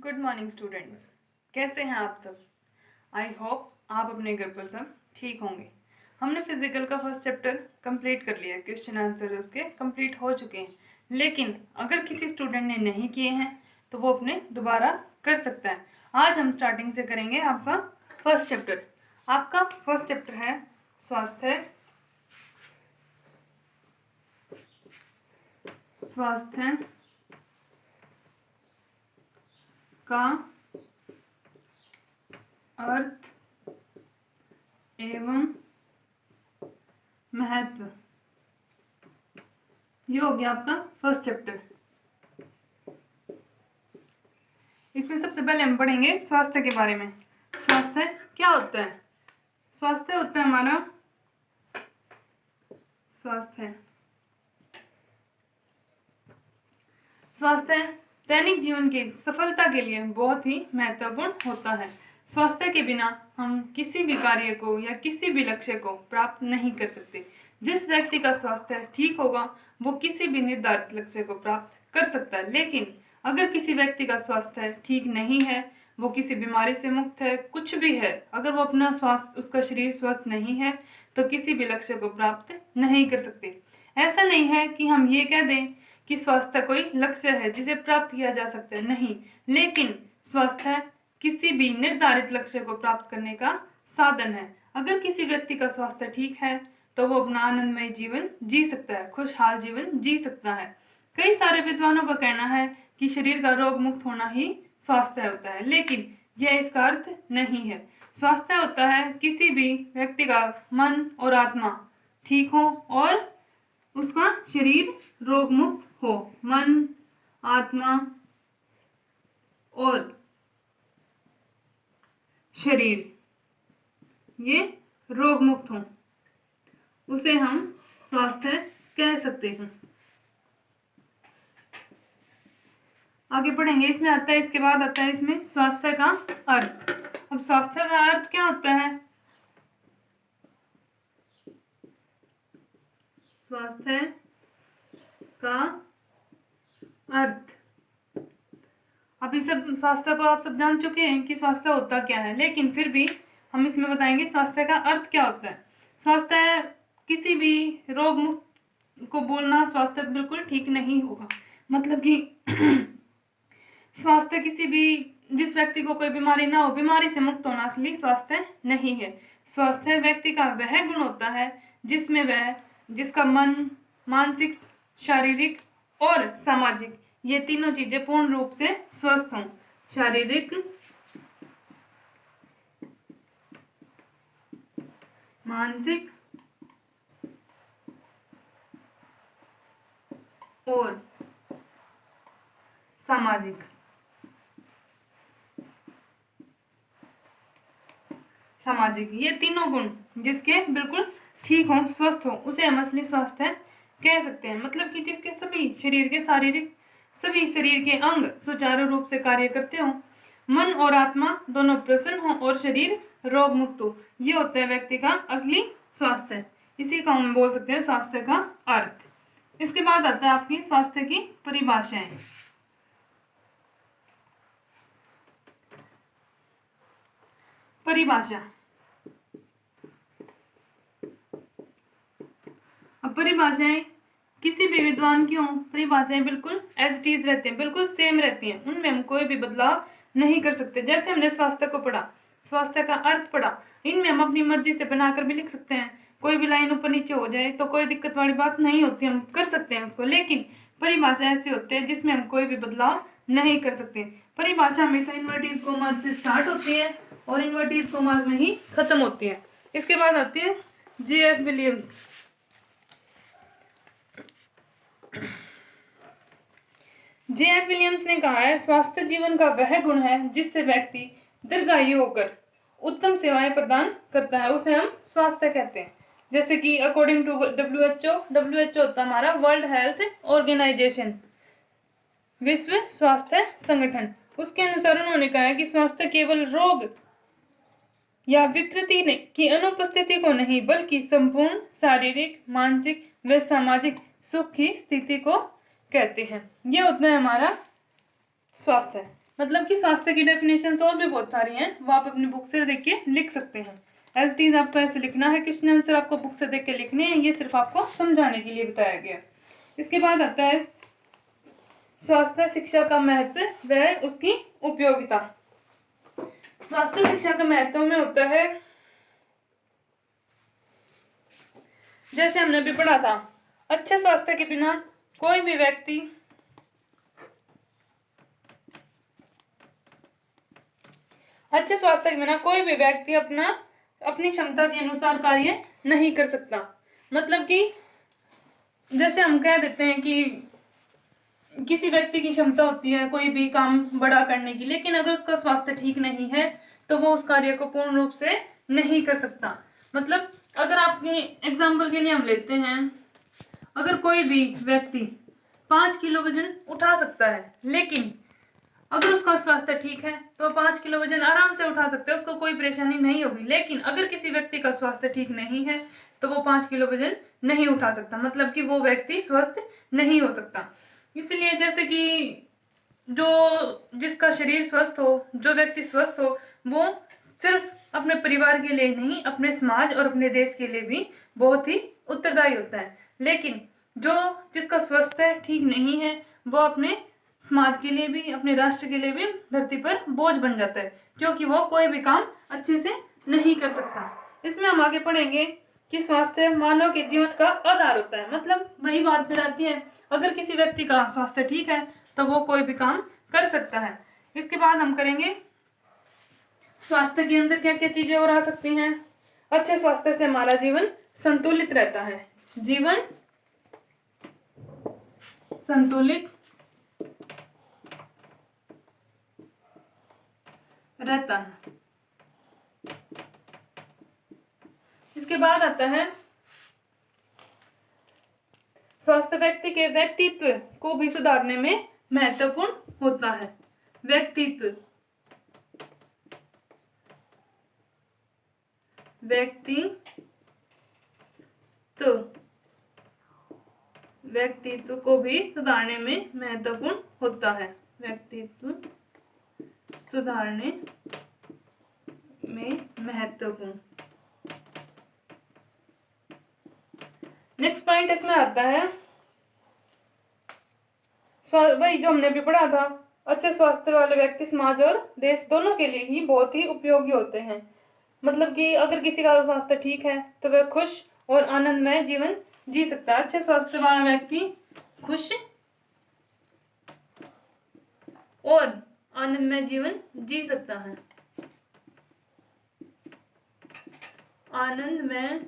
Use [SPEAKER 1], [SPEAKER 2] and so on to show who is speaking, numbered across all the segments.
[SPEAKER 1] Good morning students. कैसे हैं आप सब? आई होप आप अपने घर पर सब ठीक होंगे। हमने फिजिकल का फर्स्ट चैप्टर कंप्लीट कर लिया है, क्वेश्चन आंसर उसके कंप्लीट हो चुके हैं। लेकिन अगर किसी स्टूडेंट ने नहीं किए हैं तो वो अपने दोबारा कर सकता है। आज हम स्टार्टिंग से करेंगे आपका फर्स्ट चैप्टर। आपका फर्स्ट चैप्टर है स्वास्थ्य का अर्थ एवं महत्व। ये हो गया आपका फर्स्ट चैप्टर। इसमें सबसे पहले हम पढ़ेंगे स्वास्थ्य के बारे में। स्वास्थ्य क्या होता है? स्वास्थ्य होता है हमारा स्वास्थ्य दैनिक जीवन की सफलता के लिए बहुत ही महत्वपूर्ण होता है। स्वास्थ्य के बिना हम किसी भी कार्य को या किसी भी लक्ष्य को प्राप्त नहीं कर सकते। जिस व्यक्ति का स्वास्थ्य ठीक होगा वो किसी भी निर्धारित लक्ष्य को प्राप्त कर सकता है। लेकिन अगर किसी व्यक्ति का स्वास्थ्य ठीक नहीं है, वो किसी बीमारी से मुक्त है, कुछ भी है, अगर वो अपना स्वास्थ्य, उसका शरीर स्वस्थ नहीं है तो किसी भी लक्ष्य को प्राप्त नहीं कर सकते। ऐसा नहीं है कि हम ये कह दें कि स्वास्थ्य कोई लक्ष्य है जिसे प्राप्त किया जा सकता है, नहीं। लेकिन स्वास्थ्य किसी भी निर्धारित लक्ष्य को प्राप्त करने का साधन है। अगर किसी व्यक्ति का स्वास्थ्य ठीक है तो वो अपना आनंदमय जीवन जी सकता है, खुशहाल जीवन जी सकता है। कई सारे विद्वानों का कहना है कि शरीर का रोग मुक्त होना ही स्वास्थ्य होता है, लेकिन यह इसका अर्थ नहीं है। स्वास्थ्य होता है किसी भी व्यक्ति का मन और आत्मा ठीक हो और उसका शरीर रोग मुक्त हो। मन, आत्मा और शरीर ये रोग मुक्त हो, उसे हम स्वास्थ्य कह सकते हैं। आगे पढ़ेंगे। इसमें आता है, इसके बाद आता है इसमें स्वास्थ्य का अर्थ। अब स्वास्थ्य का अर्थ क्या होता है? स्वास्थ्य का अर्थ, अभी सब स्वास्थ्य को आप सब जान चुके हैं कि स्वास्थ्य होता क्या है, लेकिन फिर भी हम इसमें बताएंगे स्वास्थ्य का अर्थ क्या होता है। स्वास्थ्य किसी भी रोग मुक्त को बोलना स्वास्थ्य बिल्कुल ठीक नहीं होगा। मतलब कि स्वास्थ्य किसी भी, जिस व्यक्ति को कोई बीमारी ना हो, बीमारी से मुक्त होना असली स्वास्थ्य नहीं है। स्वास्थ्य व्यक्ति का वह गुण होता है जिसमें वह, जिसका मन, मानसिक, शारीरिक और सामाजिक, ये तीनों चीजें पूर्ण रूप से स्वस्थ हों। शारीरिक, मानसिक और सामाजिक, ये तीनों गुण जिसके बिल्कुल ठीक हो, स्वस्थ हो, उसे हम असली स्वास्थ्य कह सकते हैं। मतलब कि जिसके सभी शरीर के सभी शरीर के अंग सुचारू रूप से कार्य करते हो, मन और आत्मा दोनों प्रसन्न हो और शरीर रोग मुक्त हो, ये होता है व्यक्ति का असली स्वास्थ्य। इसी को हम बोल सकते हैं स्वास्थ्य का अर्थ। इसके बाद आता है आपकी स्वास्थ्य की परिभाषाएं। परिभाषा, अब परिभाषाएं किसी भी विद्वान की हो, परिभाषाएं बिल्कुल एज इट इज रहती हैं, बिल्कुल सेम रहती हैं, उनमें हम कोई भी बदलाव नहीं कर सकते। जैसे हमने स्वास्थ्य को पढ़ा, स्वास्थ्य का अर्थ पढ़ा, इनमें हम अपनी मर्जी से बनाकर भी लिख सकते हैं। कोई भी लाइन ऊपर नीचे हो जाए तो कोई दिक्कत वाली बात नहीं होती, हम कर सकते हैं उसको। लेकिन परिभाषा ऐसी होती है जिसमें हम कोई भी बदलाव नहीं कर सकते। परिभाषा हमेशा इन्वर्टेड कॉमास से स्टार्ट होती है और इन्वर्टेड कॉमास में ही खत्म होती है। इसके बाद आती है J.F. विलियम्स। J.F. विलियम्स ने कहा है, स्वास्थ्य जीवन का वह गुण है जिससे व्यक्ति दीर्घायु होकर उत्तम सेवाएं प्रदान करता है, उसे हम स्वास्थ्य कहते हैं। जैसे कि अकॉर्डिंग टू WHO होता है हमारा वर्ल्ड हेल्थ ऑर्गेनाइजेशन, विश्व स्वास्थ्य संगठन। उसके अनुसार उन्होंने कहा है कि स्वास्थ्य केवल रोग या विकृति की अनुपस्थिति को नहीं, बल्कि संपूर्ण शारीरिक, मानसिक व सामाजिक सुख की स्थिति को कहते हैं। यह होता है हमारा स्वास्थ्य। मतलब कि स्वास्थ्य की डेफिनेशंस और भी बहुत सारी हैं, वो आप अपनी बुक से देख के लिख सकते हैं। एज इट इज आपको ऐसे लिखना है, क्वेश्चन आंसर आपको बुक से देख के लिखने हैं, ये सिर्फ आपको समझाने के लिए बताया गया। इसके बाद आता है स्वास्थ्य शिक्षा का महत्व व उसकी उपयोगिता। स्वास्थ्य शिक्षा का महत्व में होता है, जैसे हमने अभी पढ़ा था, अच्छे स्वास्थ्य के बिना कोई भी व्यक्ति अपनी क्षमता के अनुसार कार्य नहीं कर सकता। मतलब कि जैसे हम कह देते हैं कि किसी व्यक्ति की क्षमता होती है कोई भी काम बड़ा करने की, लेकिन अगर उसका स्वास्थ्य ठीक नहीं है तो वो उस कार्य को पूर्ण रूप से नहीं कर सकता। मतलब अगर आपके एग्जाम्पल के लिए हम लेते हैं, अगर कोई भी व्यक्ति 5 किलो वजन उठा सकता है, लेकिन अगर उसका स्वास्थ्य ठीक है तो 5 किलो वजन आराम से उठा सकता है, उसको कोई परेशानी नहीं होगी। लेकिन अगर किसी व्यक्ति का स्वास्थ्य ठीक नहीं है तो वो 5 किलो वजन नहीं उठा सकता, मतलब कि वो व्यक्ति स्वस्थ नहीं हो सकता। इसलिए जैसे कि जिसका शरीर स्वस्थ हो, जो व्यक्ति स्वस्थ हो, वो सिर्फ अपने परिवार के लिए नहीं, अपने समाज और अपने देश के लिए भी बहुत ही उत्तरदायी होता है। लेकिन जिसका स्वास्थ्य ठीक नहीं है, वो अपने समाज के लिए भी, अपने राष्ट्र के लिए भी धरती पर बोझ बन जाता है, क्योंकि वो कोई भी काम अच्छे से नहीं कर सकता। इसमें हम आगे पढ़ेंगे कि स्वास्थ्य मानव के जीवन का आधार होता है। मतलब वही बात फिर आती है, अगर किसी व्यक्ति का स्वास्थ्य ठीक है तो वो कोई भी काम कर सकता है। इसके बाद हम करेंगे स्वास्थ्य के अंदर क्या क्या चीजें और आ सकती हैं। अच्छे स्वास्थ्य से हमारा जीवन संतुलित रहता है, जीवन संतुलित रहता है। इसके बाद आता है स्वास्थ्य व्यक्ति के व्यक्तित्व को भी सुधारने में महत्वपूर्ण होता है। व्यक्तित्व को भी सुधारने में महत्वपूर्ण होता है। व्यक्तित्व सुधारने में महत्वपूर्ण। नेक्स्ट पॉइंट इसमें आता है वही जो हमने भी पढ़ा था, अच्छे स्वास्थ्य वाले व्यक्ति समाज और देश दोनों के लिए ही बहुत ही उपयोगी होते हैं। मतलब कि अगर किसी का स्वास्थ्य ठीक है तो वह खुश और आनंदमय जीवन जी सकता है। अच्छे स्वास्थ्य वाला व्यक्ति खुश और आनंदमय जीवन जी सकता है, आनंदमय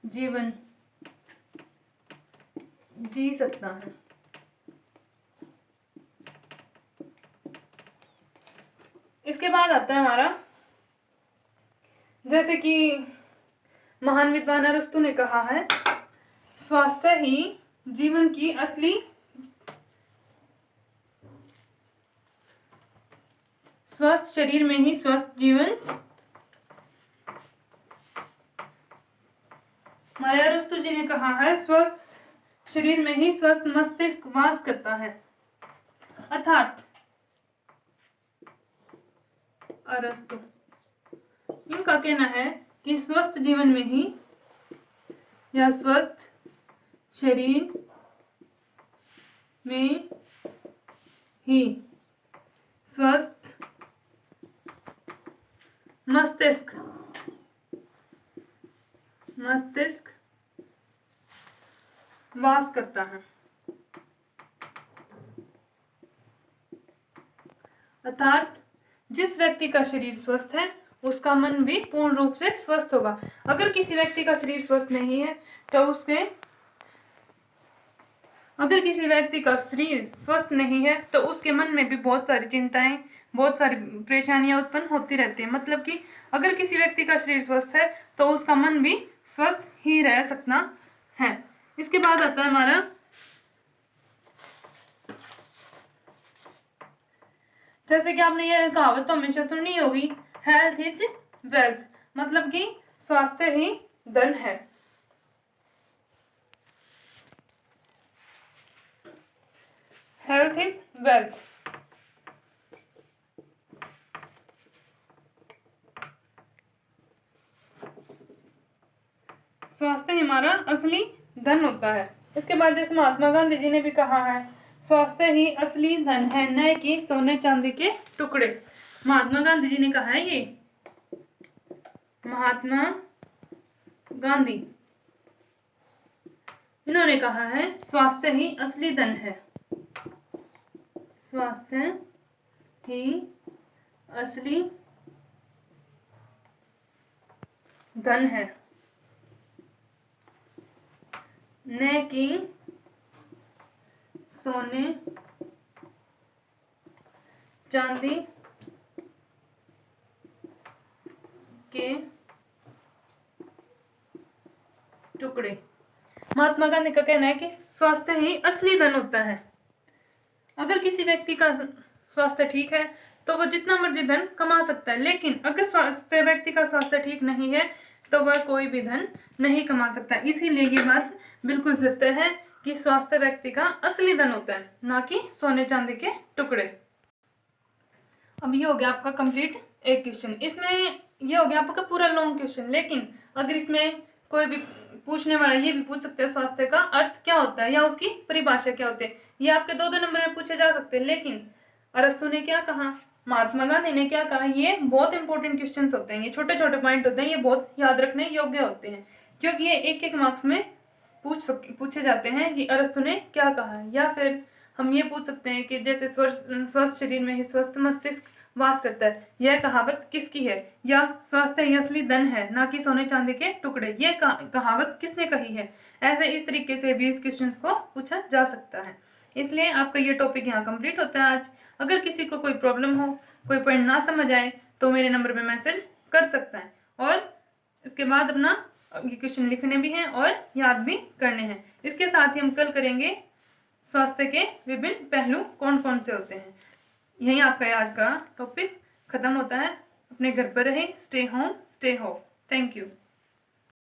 [SPEAKER 1] जीवन जी सकता है। इसके बाद आता है हमारा, जैसे कि महान विद्वान अरस्तु ने कहा है, स्वास्थ्य ही जीवन की असली स्वस्थ शरीर में ही स्वस्थ जीवन। हमारे अरस्तु जी ने कहा है, स्वस्थ शरीर में ही स्वस्थ मस्तिष्क वास करता है। अर्थात अरस्तु इनका कहना है कि स्वस्थ जीवन में ही या स्वस्थ शरीर में ही स्वस्थ मस्तिष्क वास करता है। अर्थात जिस व्यक्ति का शरीर स्वस्थ है उसका मन भी पूर्ण रूप से स्वस्थ होगा। अगर किसी व्यक्ति का शरीर स्वस्थ नहीं है तो उसके मन में भी बहुत सारी चिंताएं, बहुत सारी परेशानियां उत्पन्न होती रहती है। मतलब कि अगर किसी व्यक्ति का शरीर स्वस्थ है तो उसका मन भी स्वस्थ ही रह सकता है। इसके बाद आता है हमारा, जैसे कि आपने ये कहावत तो हमेशा सुनी होगी, हेल्थ इज वेल्थ। मतलब कि स्वास्थ्य ही धन है। Health is wealth. स्वास्थ्य ही हमारा असली धन होता है। इसके बाद जैसे महात्मा गांधी जी ने भी कहा है, स्वास्थ्य ही असली धन है, न कि सोने चांदी के टुकड़े। महात्मा गांधी जी ने कहा है ये, महात्मा गांधी, इन्होंने कहा है स्वास्थ्य ही असली धन है, स्वास्थ्य ही असली धन है, न कि सोने चांदी के टुकड़े। महात्मा गांधी का कहना है कि स्वास्थ्य ही असली धन होता है। अगर किसी व्यक्ति का स्वास्थ्य ठीक है तो वह जितना मर्जी धन कमा सकता है, लेकिन अगर व्यक्ति का स्वास्थ्य ठीक नहीं है तो वह कोई भी धन नहीं कमा सकता। इसीलिए ये बात बिल्कुल सत्य है कि स्वास्थ्य व्यक्ति का असली धन होता है, ना कि सोने चांदी के टुकड़े। अब ये हो गया आपका कंप्लीट एक क्वेश्चन। इसमें ये हो गया आपका पूरा लॉन्ग क्वेश्चन, लेकिन अगर इसमें कोई भी पूछने वाला ये भी पूछ सकते हैं स्वास्थ्य का अर्थ क्या होता है या उसकी परिभाषा क्या होती है। ये आपके 2-2 नंबर में पूछे जा सकते हैं, लेकिन अरस्तु ने क्या कहा, महात्मा गांधी ने क्या कहा, ये बहुत इंपॉर्टेंट क्वेश्चंस होते हैं। ये छोटे छोटे पॉइंट होते हैं, ये बहुत याद रखने योग्य होते हैं, क्योंकि ये एक मार्क्स में पूछे जाते हैं कि अरस्तु ने क्या कहा। या फिर हम ये पूछ सकते हैं कि जैसे स्वस्थ शरीर में ही स्वस्थ मस्तिष्क वास करता है, यह कहावत किसकी है। या स्वास्थ्य ही असली धन है, ना कि सोने चांदी के टुकड़े, ये कहावत किसने कही है। ऐसे इस तरीके से भी इस क्वेश्चन को पूछा जा सकता है। इसलिए आपका ये टॉपिक यहाँ कंप्लीट होता है आज। अगर किसी को कोई प्रॉब्लम हो, कोई पॉइंट ना समझ आए, तो मेरे नंबर पे मैसेज कर सकता है। और इसके बाद अपना ये क्वेश्चन लिखने भी हैं और याद भी करने हैं। इसके साथ ही हम कल करेंगे स्वास्थ्य के विभिन्न पहलू कौन कौन से होते हैं। यही आपका आज का टॉपिक खत्म होता है। अपने घर पर रहें, stay home stay hope. Thank you.